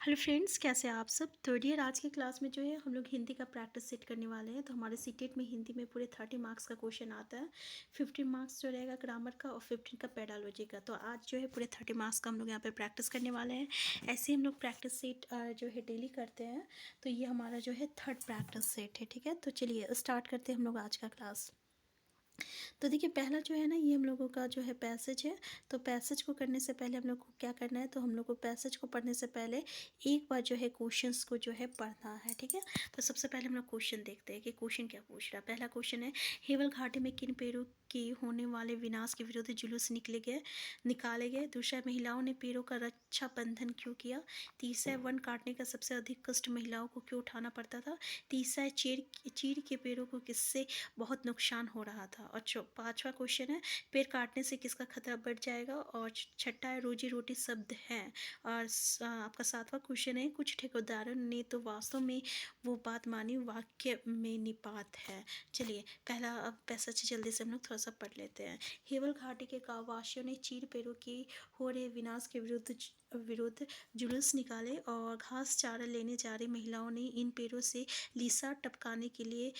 Hello friends, कैसे हैं आप सब। तो डियर, आज की क्लास में जो है हम लोग हिंदी का प्रैक्टिस सेट करने वाले हैं। तो हमारे सीटेट में हिंदी में पूरे 30 मार्क्स का क्वेश्चन आता है। 15 मार्क्स जो रहेगा ग्रामर का और 15 का पेडालॉजी का। तो आज जो है पूरे 30 मार्क्स का हम लोग यहाँ पे प्रैक्टिस करने वाले हैं। ऐसे ही हम लोग प्रैक्टिस सेट जो है डेली करते हैं। तो ये हमारा जो है थर्ड प्रैक्टिस सेट है। ठीक है, तो चलिए स्टार्ट करते हैं हम लोग आज का क्लास। तो देखिए, पहला जो है ना, ये हम लोगों का जो है पैसेज है। तो पैसेज को करने से पहले हम लोग को क्या करना है, तो हम लोग को पैसेज को पढ़ने से पहले एक बार जो है क्वेश्चंस को जो है पढ़ना है। ठीक है, तो सबसे पहले हम लोग क्वेश्चन देखते हैं कि क्वेश्चन क्या पूछ रहा है। पहला क्वेश्चन है, हेवल घाटी में किन पेड़ों की होने वाले विनाश के विरुद्ध जुलूस निकाले गए। दूसरा, महिलाओं ने पेड़ों का रक्षा बंधन क्यों किया। तीसरा, वन काटने का सबसे अधिक कष्ट महिलाओं को क्यों उठाना पड़ता था। तीसरा, चीड़ के पेड़ों को किससे बहुत नुकसान हो रहा था। और पांचवा क्वेश्चन है, पेड़ काटने से किसका खतरा बढ़ जाएगा। और छठा है, रोजी रोटी शब्द हैं। और आपका सातवां क्वेश्चन है, कुछ ठेकेदारों ने तो वास्तव में वो बात मानी वाक्य में निपात है। चलिए पहला अब पैसेज जल्दी से हम लोग थोड़ा सा पढ़ लेते हैं। हेवल घाटी के गांव वासियों ने चीड़ पेड़ों की हो रहे विनाश के विरुद्ध जुलूस निकाले और घास चारा लेने जा रही महिलाओं ने इन पेड़ों से लीसा टपकाने के लिए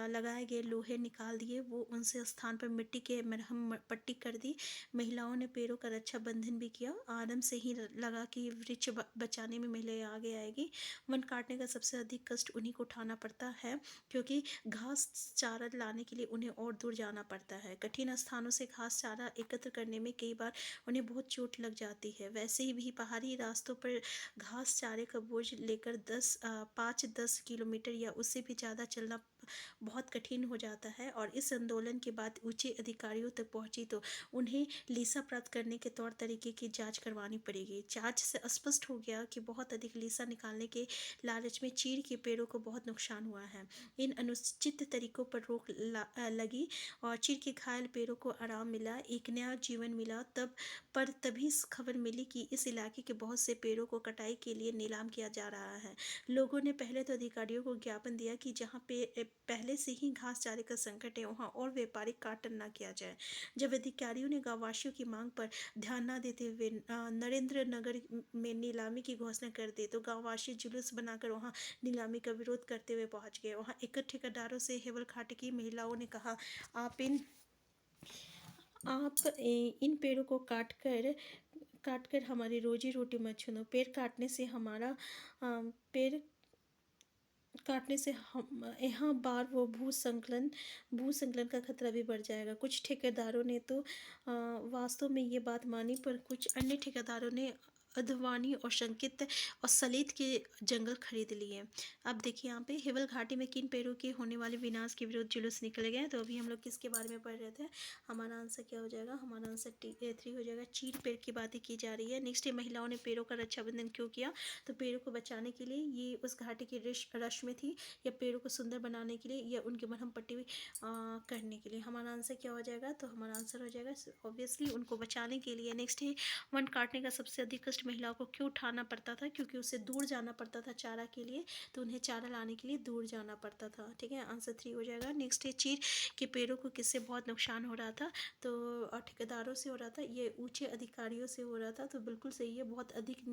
लगाए गए लोहे निकाल दिए। वो उनसे स्थान पर मिट्टी के मरहम पट्टी कर दी। महिलाओं ने पेड़ों का रक्षा बंधन भी किया। आरंभ से ही लगा कि वृक्ष बचाने में महिलाएं आगे आएगी। वन काटने का सबसे अधिक कष्ट उन्हीं को उठाना पड़ता है, क्योंकि घास चारा लाने के लिए उन्हें और दूर जाना पड़ता है। कठिन स्थानों से घास चारा एकत्र करने में कई बार उन्हें बहुत चोट लग जाती है। वैसे ही भी पहाड़ी रास्तों पर घास चारे का बोझ लेकर 5-10 किलोमीटर या उससे भी ज़्यादा चलना बहुत कठिन हो जाता है। और इस आंदोलन के बाद ऊंचे अधिकारियों तक पहुंची तो उन्हें लीसा प्राप्त करने के तौर तरीके की जांच करवानी पड़ेगी। जांच से स्पष्ट हो गया कि बहुत अधिक लीसा निकालने के लालच में चीड़ के पेड़ों को बहुत नुकसान हुआ है। इन अनुचित तरीकों पर रोक लगी और चीड़ के घायल पेड़ों को आराम मिला, एक नया जीवन मिला। तभी खबर मिली कि इस इलाके के बहुत से पेड़ों को कटाई के लिए नीलाम किया जा रहा है। लोगों ने पहले तो अधिकारियों को ज्ञापन दिया कि जहां पे पहले से ही घास चारे का संकट है वहां और व्यापारिक काटन न किया जाए। जब अधिकारियों ने गांववासियों की मांग पर ध्यान न देते हुए नरेंद्र नगर में नीलामी की घोषणा कर दी, तो गांववासी जुलूस बनाकर वहां नीलामी का विरोध करते हुए पहुंच गए। वहां एक ठेकेदारों से हेवल घाटी की महिलाओं ने कहा, आप इन पेड़ों को काट कर हमारी रोजी रोटी मत छीनो। पेड़ काटने से हम यहाँ बार वो भू संकलन का खतरा भी बढ़ जाएगा। कुछ ठेकेदारों ने तो वास्तव में ये बात मानी, पर कुछ अन्य ठेकेदारों ने अधवानी और शंकित और सलेत के जंगल खरीद लिए। अब देखिए यहाँ पे, हेवल घाटी में किन पेड़ों के होने वाले विनाश के विरुद्ध जुलूस निकले गए। तो अभी हम लोग किसके बारे में पढ़ रहे थे। हमारा आंसर क्या हो जाएगा, हमारा आंसर 3 हो जाएगा। चीड़ पेड़ की बातें की जा रही है। नेक्स्ट है, महिलाओं ने पेड़ों का रक्षाबंधन क्यों किया। तो पेड़ों को बचाने के लिए, ये उस घाटी की रश में थी, या पेड़ों को सुंदर बनाने के लिए, या उनकी मरहम पट्टी करने के लिए। हमारा आंसर क्या हो जाएगा, तो हमारा आंसर हो जाएगा ऑब्वियसली उनको बचाने के लिए। नेक्स्ट है, वन काटने का सबसे अधिक कष्ट महिलाओं को क्यों उठाना पड़ता था। क्योंकि उसे दूर जाना पड़ता था चारा के लिए, तो उन्हें चारा लाने के लिए दूर जाना पड़ता था। ठीक है, आंसर 3 हो जाएगा। नेक्स्ट है, चीड़ के पेड़ों को किससे बहुत नुकसान हो रहा था। तो ठेकेदारों से हो रहा था, ये ऊंचे अधिकारियों से हो रहा था। तो बिल्कुल सही है, बहुत अधिक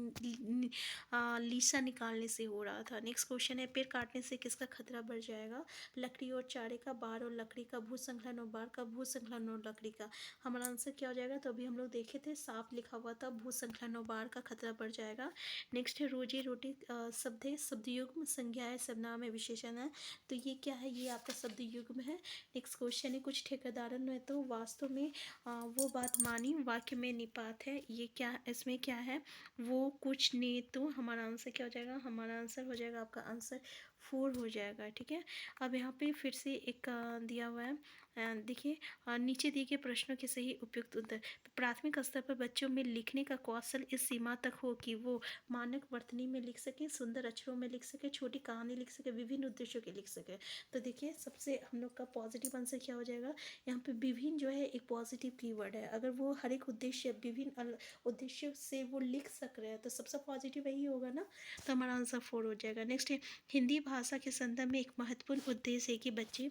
लीसा निकालने से हो रहा था। नेक्स्ट क्वेश्चन है, पेड़ काटने से किसका खतरा बढ़ जाएगा। लकड़ी और चारे का, बार और लकड़ी का, भूसंकलन और बार का, भूसंकलन और लकड़ी का। हमारा आंसर क्या हो जाएगा, तो अभी हम लोग देखे थे, साफ लिखा हुआ था, भूसंकलन और बार का खतरा बढ़ जाएगा। नेक्स्ट है, रोजी रोटी शब्द है, शब्द युग्म, संज्ञा है, सर्वनाम है, विशेषण है। तो ये क्या है, ये आपका शब्द युग्म है। नेक्स्ट क्वेश्चन है, कुछ ठेकेदारों ने तो वास्तव में वो बात मानी वाक्य में निपात है। ये क्या, इसमें क्या है, वो कुछ ने तो। हमारा आंसर क्या हो जाएगा, हमारा आंसर हो जाएगा, आपका आंसर 4 हो जाएगा। ठीक है, अब यहाँ पे फिर से एक दिया हुआ है। देखिए, नीचे दिए गए प्रश्नों के सही उपयुक्त उत्तर। प्राथमिक स्तर पर बच्चों में लिखने का कौशल इस सीमा तक हो कि वो मानक वर्तनी में लिख सके, सुंदर अक्षरों में लिख सके, छोटी कहानी लिख सके, विभिन्न उद्देश्यों के लिख सके। तो देखिए, सबसे हम लोग का पॉजिटिव आंसर क्या हो जाएगा, यहाँ पे विभिन्न जो है एक पॉजिटिव कीवर्ड है। अगर वो हर एक उद्देश्य विभिन्न उद्देश्यों से वो लिख सक रहे हैं, तो सबसे पॉजिटिव यही होगा ना। तो हमारा आंसर 4 हो जाएगा। नेक्स्ट है, हिंदी भाषा के संदर्भ में एक महत्वपूर्ण उद्देश्य है कि बच्चे,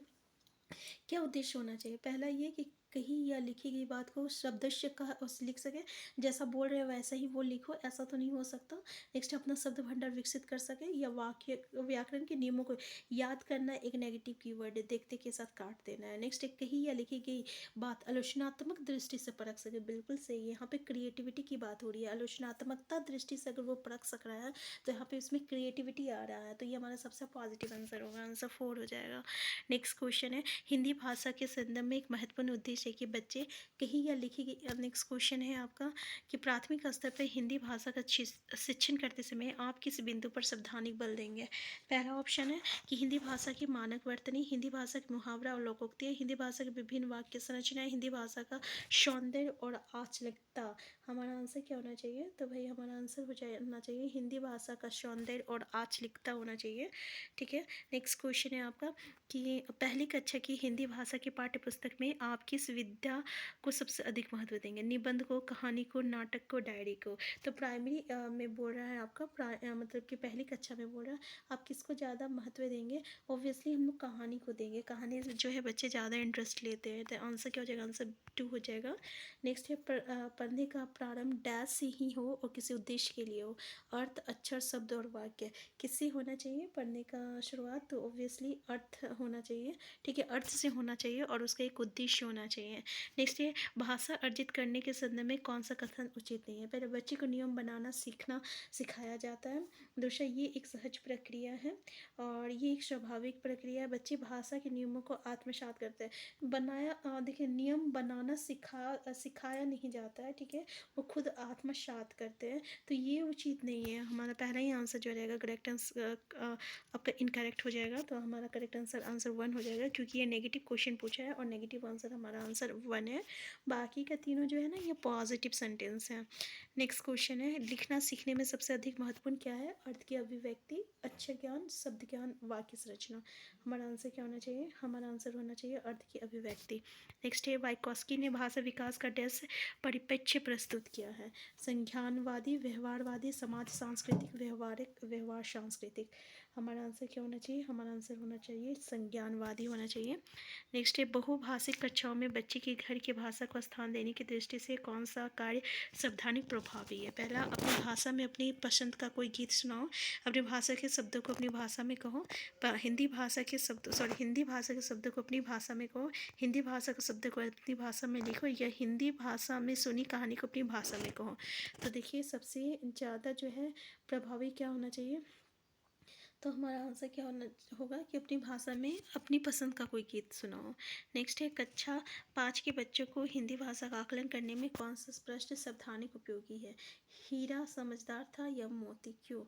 क्या उद्देश्य होना चाहिए। पहला ये कि कही या लिखी गई बात को शब्दश का लिख सके, जैसा बोल रहे हो वैसा ही वो लिखो, ऐसा तो नहीं हो सकता। नेक्स्ट अपना शब्द भंडार विकसित कर सके, या वाक्य व्याकरण के नियमों को याद करना एक नेगेटिव कीवर्ड है, देखते के साथ काट देना है। नेक्स्ट एक कही या लिखी गई बात आलोचनात्मक दृष्टि से परख सके, बिल्कुल सही है। यहाँ पे क्रिएटिविटी की बात हो रही है, आलोचनात्मकता दृष्टि से अगर वो परख सक रहा है तो यहाँ पे इसमें क्रिएटिविटी आ रहा है, तो ये हमारा सबसे पॉजिटिव आंसर होगा, आंसर 4 हो जाएगा। नेक्स्ट क्वेश्चन है हिंदी भाषा के संदर्भ में एक महत्वपूर्ण उद्देश्य है कि बच्चे कही या लिखी गई। नेक्स्ट क्वेश्चन है आपका कि प्राथमिक स्तर पर हिंदी भाषा का शिक्षण करते समय आप किस बिंदु पर सावधानी बल देंगे। पहला ऑप्शन है कि हिंदी भाषा की मानक वर्तनी, हिंदी भाषा के मुहावरा और लोकोक्तियाँ, हिंदी भाषा के विभिन्न वाक्य संरचनाएं, हिंदी भाषा का सौंदर्य और आंचलिकता। हमारा आंसर क्या होना चाहिए, तो भाई हमारा आंसर हो जाना चाहिए हिंदी भाषा का सौंदर्य और आंचलिकता होना चाहिए। ठीक है। नेक्स्ट क्वेश्चन है आपका कि पहली कक्षा की हिंदी भाषा की पाठ्य पुस्तक में आप किस विधा को सबसे अधिक महत्व देंगे, निबंध को, कहानी को, नाटक को, डायरी को। तो प्राइमरी में बोल रहा है आपका मतलब कि पहली कक्षा में बोल रहा है आप किसको ज़्यादा महत्व देंगे। ऑब्वियसली हम लोग कहानी को देंगे, कहानी जो है बच्चे ज़्यादा इंटरेस्ट लेते हैं, तो आंसर क्या हो जाएगा, आंसर 2 हो जाएगा। नेक्स्ट है पढ़ने का प्रारंभ डैश से ही हो और किसी उद्देश्य के लिए हो, अर्थ, अक्षर, शब्द और वाक्य किससे होना चाहिए पढ़ने का शुरुआत, तो ऑब्वियसली अर्थ होना चाहिए। ठीक है, अर्थ से होना चाहिए और उसका एक उद्देश्य होना चाहिए। नेक्स्ट है भाषा अर्जित करने के संदर्भ में कौन सा कथन उचित नहीं है। पहले बच्चे को नियम बनाना सीखना सिखाया जाता है, दूसरा ये एक सहज प्रक्रिया है और ये एक स्वाभाविक प्रक्रिया है, बच्चे भाषा के नियमों को आत्मसात करते हैं। बनाया देखिए नियम बनाना सिखाया नहीं जाता है, ठीक है, वो खुद आत्मसात करते हैं, तो ये उचित नहीं है। हमारा पहला ही आंसर जो रहेगा करेक्ट आंसर आपका इनकरेक्ट हो जाएगा, तो हमारा करेक्ट आंसर आंसर 1 हो जाएगा, क्योंकि ये नेगेटिव क्वेश्चन पूछा है और नेगेटिव आंसर हमारा आंसर 1 है। बाकी का तीनों जो है ना ये पॉजिटिव सेंटेंस है। नेक्स्ट क्वेश्चन है लिखना सीखने में सबसे अधिक महत्वपूर्ण क्या है, अर्थ की अभिव्यक्ति, अक्षर ज्ञान, शब्द ज्ञान, वाक्य संरचना। हमारा आंसर क्या होना चाहिए, हमारा आंसर होना चाहिए अर्थ की अभिव्यक्ति। नेक्स्ट है वाइकोस्की ने भाषा विकास का डैश परिप्रेक्ष्य प्रस्तुत किया है, संज्ञानवादी, व्यवहारवादी, समाज सांस्कृतिक, व्यवहारिक, व्यवहार सांस्कृतिक। हमारा आंसर क्या होना चाहिए, हमारा आंसर होना चाहिए संज्ञानवादी होना चाहिए। नेक्स्ट है बहुभाषिक कक्षाओं में बच्चे के घर की भाषा को स्थान देने की दृष्टि से कौन सा कार्य सावधानी प्रभावी है। पहला अपनी भाषा में अपनी पसंद का कोई गीत सुनाओ, अपनी भाषा के शब्दों को अपनी भाषा में कहो, हिंदी भाषा के शब्दों को अपनी भाषा में कहो, हिंदी भाषा के शब्दों को अपनी भाषा में लिखो, या हिंदी भाषा में सुनी कहानी को अपनी भाषा में कहो। तो देखिए सबसे ज़्यादा जो है प्रभावी क्या होना चाहिए, तो हमारा आंसर क्या होगा कि अपनी भाषा में अपनी पसंद का कोई गीत सुनाओ। नेक्स्ट है कक्षा 5 के बच्चों को हिंदी भाषा का आकलन करने में कौन सा प्रश्न सावधानिक उपयोगी है, हीरा समझदार था या मोती क्यों,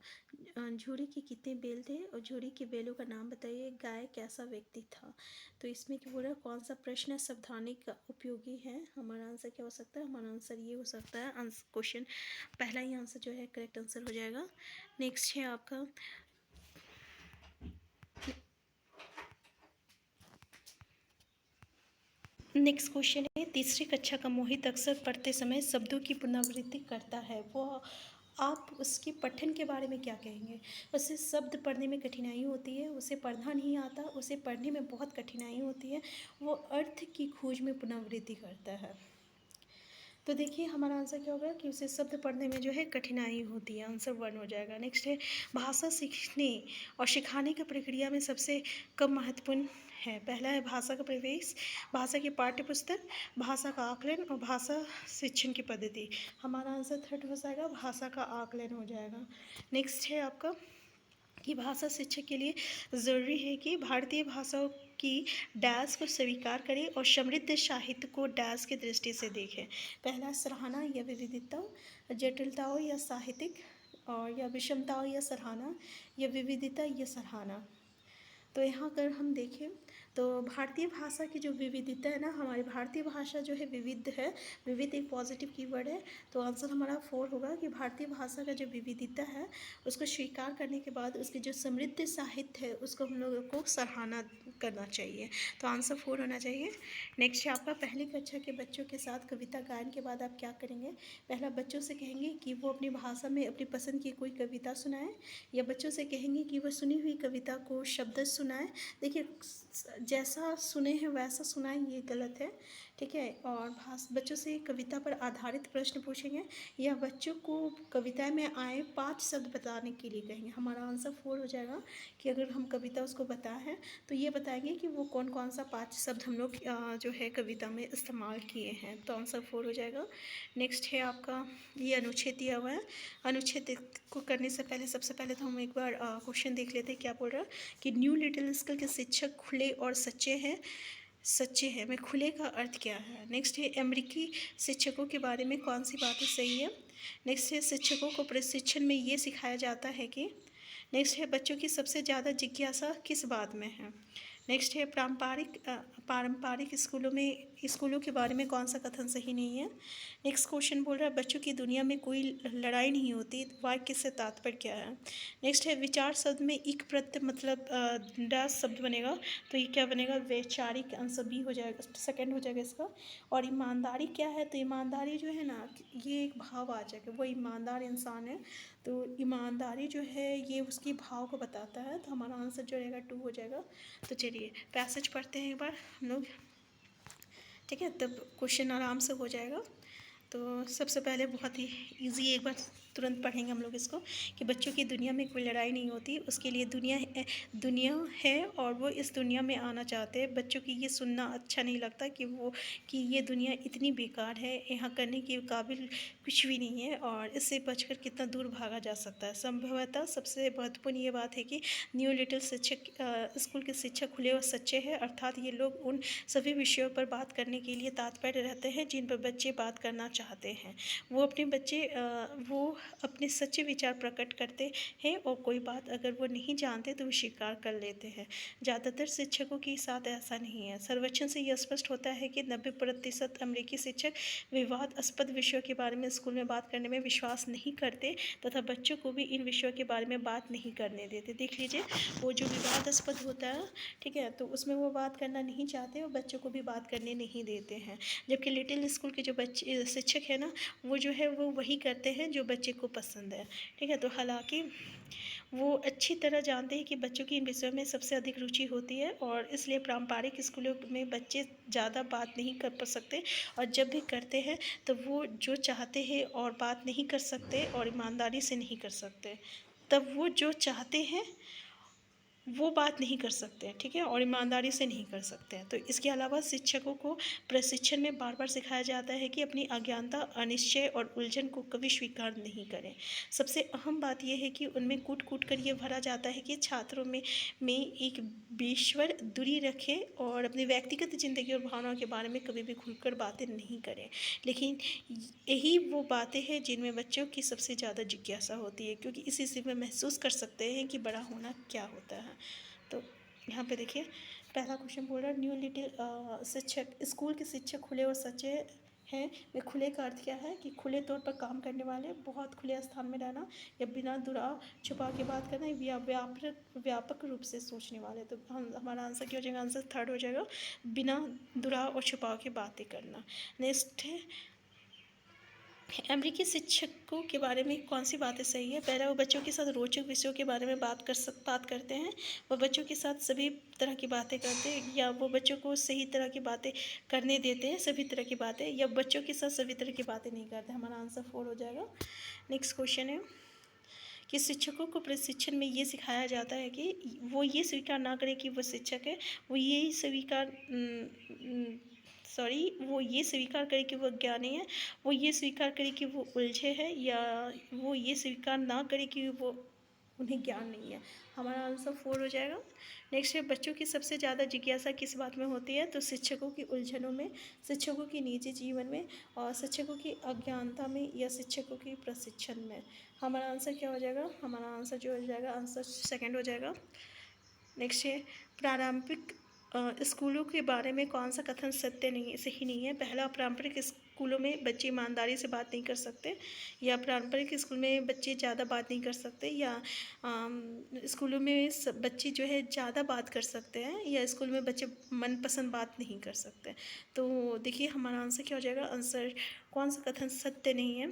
झूरी के कितने बैल थे और झूरी के बैलों का नाम बताइए, गाय कैसा व्यक्ति था। तो इसमें क्या बोल रहा है कौन सा प्रश्न सावधानिक उपयोगी है, हमारा आंसर क्या हो सकता है, हमारा आंसर ये हो सकता है आंसर क्वेश्चन पहला ही आंसर जो है करेक्ट आंसर हो जाएगा। नेक्स्ट है आपका नेक्स्ट क्वेश्चन है तीसरी कक्षा का मोहित अक्सर पढ़ते समय शब्दों की पुनरावृत्ति करता है, वो आप उसके पठन के बारे में क्या कहेंगे। उसे शब्द पढ़ने में कठिनाई होती है, उसे पढ़ना नहीं आता, उसे पढ़ने में बहुत कठिनाई होती है, वो अर्थ की खोज में पुनरावृत्ति करता है। तो देखिए हमारा आंसर क्या होगा कि उसे शब्द पढ़ने में जो है कठिनाई होती है, आंसर 1 हो जाएगा। नेक्स्ट है भाषा सीखने और सिखाने की प्रक्रिया में सबसे कम महत्वपूर्ण है। पहला है भाषा का प्रवेश, भाषा की पाठ्य पुस्तक, भाषा का आकलन और भाषा शिक्षण की पद्धति। हमारा आंसर 3 हो जाएगा, भाषा का आकलन हो जाएगा। नेक्स्ट है आपका कि भाषा शिक्षक के लिए ज़रूरी है कि भारतीय भाषाओं की डैश को स्वीकार करें और समृद्ध साहित्य को डैश की दृष्टि से देखें। पहला सराहना या विविधता, जटिलताओं या साहित्यिक, और या विषमताओं या सराहना, या विविधता या सराहना। तो यहाँ अगर हम देखें तो भारतीय भाषा की जो विविधता है ना, हमारी भारतीय भाषा जो है विविध है, विविध एक पॉजिटिव कीवर्ड है, तो आंसर हमारा 4 होगा कि भारतीय भाषा का जो विविधता है उसको स्वीकार करने के बाद उसकी जो समृद्ध साहित्य है उसको हम लोगों को सराहना करना चाहिए, तो आंसर 4 होना चाहिए। नेक्स्ट है आपका पहली कक्षा के बच्चों के साथ कविता गायन के बाद आप क्या करेंगे। पहला बच्चों से कहेंगे कि वो अपनी भाषा में अपनी पसंद की कोई कविता सुनाएं, या बच्चों से कहेंगे कि वह सुनी हुई कविता को शब्द सुनाएं। देखिए जैसा सुने हैं वैसा सुनाएं ये गलत है, ठीक है। और बच्चों से कविता पर आधारित प्रश्न पूछेंगे या बच्चों को कविता में आए 5 शब्द बताने के लिए कहेंगे। हमारा आंसर 4 हो जाएगा कि अगर हम कविता उसको बताएं तो ये बताएंगे कि वो कौन कौन सा 5 शब्द हम लोग जो है कविता में इस्तेमाल किए हैं, तो आंसर 4 हो जाएगा। नेक्स्ट है आपका ये अनुच्छेद दिया हुआ है। अनुच्छेद को करने से पहले सबसे पहले तो हम एक बार क्वेश्चन देख लेते हैं क्या बोल रहा है कि न्यू लिटिल स्कूल के शिक्षक खुले और सच्चे हैं। सच्चे हैं में खुले का अर्थ क्या है। नेक्स्ट है अमेरिकी शिक्षकों के बारे में कौन सी बातें सही है। नेक्स्ट है शिक्षकों को प्रशिक्षण में ये सिखाया जाता है कि। नेक्स्ट है बच्चों की सबसे ज़्यादा जिज्ञासा किस बात में है। नेक्स्ट है पारंपरिक स्कूलों के बारे में कौन सा कथन सही नहीं है। नेक्स्ट क्वेश्चन बोल रहा है बच्चों की दुनिया में कोई लड़ाई नहीं होती, वाक्य से तात्पर्य क्या है। नेक्स्ट है विचार शब्द में इक प्रत्यय मतलब डैश शब्द बनेगा, तो ये क्या बनेगा वैचारिक, आंसर बी हो जाएगा, सेकंड हो जाएगा इसका। और ईमानदारी क्या है, तो ईमानदारी जो है ना ये एक भाव आ जाएगा, वो ईमानदार इंसान है, तो ईमानदारी जो है ये उसकी भाव को बताता है, तो हमारा आंसर जो रहेगा 2 हो जाएगा। तो चलिए पैसेज पढ़ते हैं एक बार हम लोग, ठीक है, तब क्वेश्चन आराम से हो जाएगा। तो सबसे पहले बहुत ही इजी एक बार तुरंत पढ़ेंगे हम लोग इसको कि बच्चों की दुनिया में कोई लड़ाई नहीं होती, उसके लिए दुनिया है और वो इस दुनिया में आना चाहते हैं। बच्चों की ये सुनना अच्छा नहीं लगता कि ये दुनिया इतनी बेकार है, यहाँ करने के काबिल कुछ भी नहीं है और इससे बचकर कितना दूर भागा जा सकता है। संभवतः सबसे महत्वपूर्ण ये बात है कि न्यू लिटिल स्कूल के शिक्षक खुले और सच्चे हैं, अर्थात ये लोग उन सभी विषयों पर बात करने के लिए तत्पर रहते हैं जिन पर बच्चे बात करना चाहते हैं। वो अपने सच्चे विचार प्रकट करते हैं और कोई बात अगर वो नहीं जानते तो वो स्वीकार कर लेते हैं। ज़्यादातर शिक्षकों के साथ ऐसा नहीं है। सर्वेक्षण से यह स्पष्ट होता है कि 90% अमेरिकी शिक्षक विवादास्पद विषयों के बारे में स्कूल में बात करने में विश्वास नहीं करते तथा बच्चों को भी इन विषयों के बारे में बात नहीं करने देते। देख लीजिए वो जो विवादास्पद होता है, ठीक है, तो उसमें वो बात करना नहीं चाहते और बच्चों को भी बात करने नहीं देते हैं। जबकि लिटिल स्कूल के जो बच्चे शिक्षक है ना वो जो है वो वही करते हैं जो बच्चे को पसंद है, ठीक है। तो हालांकि वो अच्छी तरह जानते हैं कि बच्चों की इन विषयों में सबसे अधिक रुचि होती है और इसलिए पारंपरिक स्कूलों में बच्चे ज़्यादा बात नहीं कर सकते और जब भी करते हैं तो वो जो चाहते हैं और बात नहीं कर सकते और ईमानदारी से नहीं कर सकते, तब वो जो चाहते हैं वो बात नहीं कर सकते हैं, ठीक है, और ईमानदारी से नहीं कर सकते हैं। तो इसके अलावा शिक्षकों को प्रशिक्षण में बार बार सिखाया जाता है कि अपनी अज्ञानता, अनिश्चय और उलझन को कभी स्वीकार नहीं करें। सबसे अहम बात यह है कि उनमें कूट कूट कर ये भरा जाता है कि छात्रों में एक बेश्वर दूरी रखें और अपनी व्यक्तिगत ज़िंदगी और भावनाओं के बारे में कभी भी खुलकर बातें नहीं करें। लेकिन यही वो बातें हैं जिनमें बच्चों की सबसे ज़्यादा जिज्ञासा होती है, क्योंकि इसी से वे महसूस कर सकते हैं कि बड़ा होना क्या होता है। तो यहाँ पे देखिए पहला क्वेश्चन बोल रहा है न्यू लिटिल शिक्षक स्कूल के शिक्षक खुले और सच्चे हैं में खुले का अर्थ क्या है कि खुले तौर पर काम करने वाले, बहुत खुले स्थान में रहना या बिना दुराव छुपा के बात करना या व्यापक रूप से सोचने वाले। तो हमारा आंसर क्या हो जाएगा, आंसर थर्ड हो जाएगा, बिना दुराव और छुपाव के बातें करना। नेक्स्ट है अमेरिकी शिक्षकों के बारे में कौन सी बातें सही है। पहला, वो बच्चों के साथ रोचक विषयों के बारे में बात करते हैं, वो बच्चों के साथ सभी तरह की बातें करते हैं या वो बच्चों को सही तरह की बातें करने देते हैं, सभी तरह की बातें, या बच्चों के साथ सभी तरह की बातें नहीं करते। हमारा आंसर 4 हो जाएगा। नेक्स्ट क्वेश्चन है कि शिक्षकों को प्रशिक्षण में ये सिखाया जाता है कि वो ये स्वीकार ना करें कि वो शिक्षक है, वो ये स्वीकार करे कि वो ज्ञानी है, वो ये स्वीकार करे कि वो उलझे हैं, या वो ये स्वीकार ना करे कि वो उन्हें ज्ञान नहीं है। हमारा आंसर 4 हो जाएगा। नेक्स्ट है बच्चों की सबसे ज़्यादा जिज्ञासा किस बात में होती है, तो शिक्षकों की उलझनों में, शिक्षकों की निजी जीवन में और शिक्षकों की अज्ञानता में या शिक्षकों की प्रशिक्षण में। हमारा आंसर क्या हो जाएगा, हमारा आंसर जो हो जाएगा आंसर सेकंड हो जाएगा। नेक्स्ट है प्रारंभिक स्कूलों के बारे में कौन सा कथन सही नहीं है। पहला, पारंपरिक स्कूलों में बच्चे ईमानदारी से बात नहीं कर सकते, या पारंपरिक स्कूल में बच्चे ज़्यादा बात नहीं कर सकते, या स्कूलों में बच्चे जो है ज़्यादा बात कर सकते हैं, या स्कूल में बच्चे मनपसंद बात नहीं कर सकते। तो देखिए हमारा आंसर क्या हो जाएगा, आंसर कौन सा कथन सत्य नहीं है।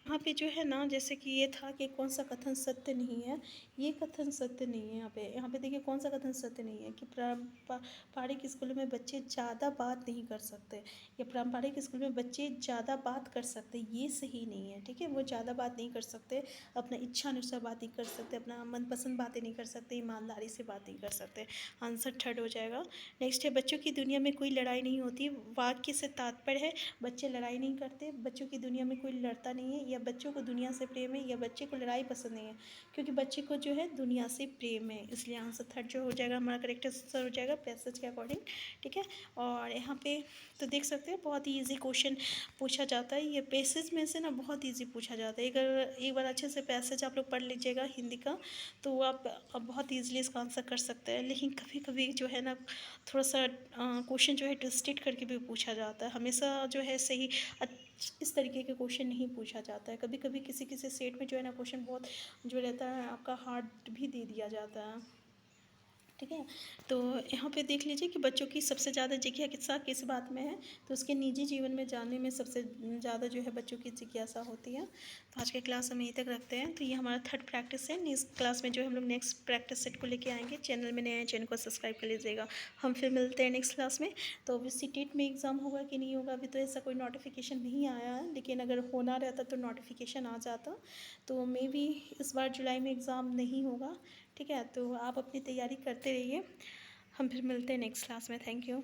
यहाँ पे जो है ना, जैसे कि ये था कि कौन सा कथन सत्य नहीं है, ये कथन सत्य नहीं है। यहाँ पे देखिए कौन सा कथन सत्य नहीं है कि पारंपरिक स्कूलों में बच्चे ज़्यादा बात नहीं कर सकते, या पारंपरिक स्कूल में बच्चे ज़्यादा बात कर सकते, ये सही नहीं है। ठीक है, वो ज़्यादा बात नहीं कर सकते, अपना इच्छा अनुसार बात नहीं कर सकते, अपना मनपसंद बातें नहीं कर सकते, ईमानदारी से बात नहीं कर सकते। आंसर थर्ड हो जाएगा। नेक्स्ट है, बच्चों की दुनिया में कोई लड़ाई नहीं होती। वाक्य से तात्पर्य है बच्चे लड़ाई नहीं करते, बच्चों की दुनिया में कोई लड़ता नहीं है, या बच्चों को दुनिया से प्रेम है, या बच्चे को लड़ाई पसंद नहीं है, क्योंकि बच्चे को जो है दुनिया से प्रेम है। इसलिए आंसर थर्ड जो हो जाएगा हमारा करेक्ट आंसर हो जाएगा पैसेज के अकॉर्डिंग। ठीक है, और यहाँ पे तो देख सकते हैं बहुत ही ईजी क्वेश्चन पूछा जाता है। ये पैसेज में से ना बहुत ईजी पूछा जाता है। अगर एक बार अच्छे से पैसेज आप लोग पढ़ लीजिएगा हिंदी का, तो आप बहुत ईजिली इसका आंसर कर सकते हैं। लेकिन कभी कभी जो है ना, थोड़ा सा क्वेश्चन जो है ट्विस्टेड करके भी पूछा जाता है। हमेशा जो है सही इस तरीके के क्वेश्चन नहीं पूछा जाता है। कभी कभी किसी किसी सेट में जो है ना क्वेश्चन बहुत जो रहता है आपका हार्ड भी दे दिया जाता है। ठीक है, तो यहाँ पे देख लीजिए कि बच्चों की सबसे ज़्यादा जिज्ञासा किस बात में है, तो उसके निजी जीवन में जानने में सबसे ज़्यादा जो है बच्चों की जिज्ञासा होती है। तो आज के क्लास हम यहीं तक रखते हैं। तो ये हमारा थर्ड प्रैक्टिस है। नेक्स्ट क्लास में जो है हम लोग नेक्स्ट प्रैक्टिस सेट को लेके आएंगे। चैनल में नए हैं, चैनल को सब्सक्राइब कर लीजिएगा। हम फिर मिलते हैं नेक्स्ट क्लास में। तो अभी सीटेट में एग्ज़ाम होगा कि नहीं होगा, अभी तो ऐसा कोई नोटिफिकेशन नहीं आया है, लेकिन अगर होना रहता तो नोटिफिकेशन आ जाता। तो मे बी इस बार जुलाई में एग्ज़ाम नहीं होगा। ठीक है, तो आप अपनी तैयारी करते रहिए। हम फिर मिलते हैं नेक्स्ट क्लास में। Thank you.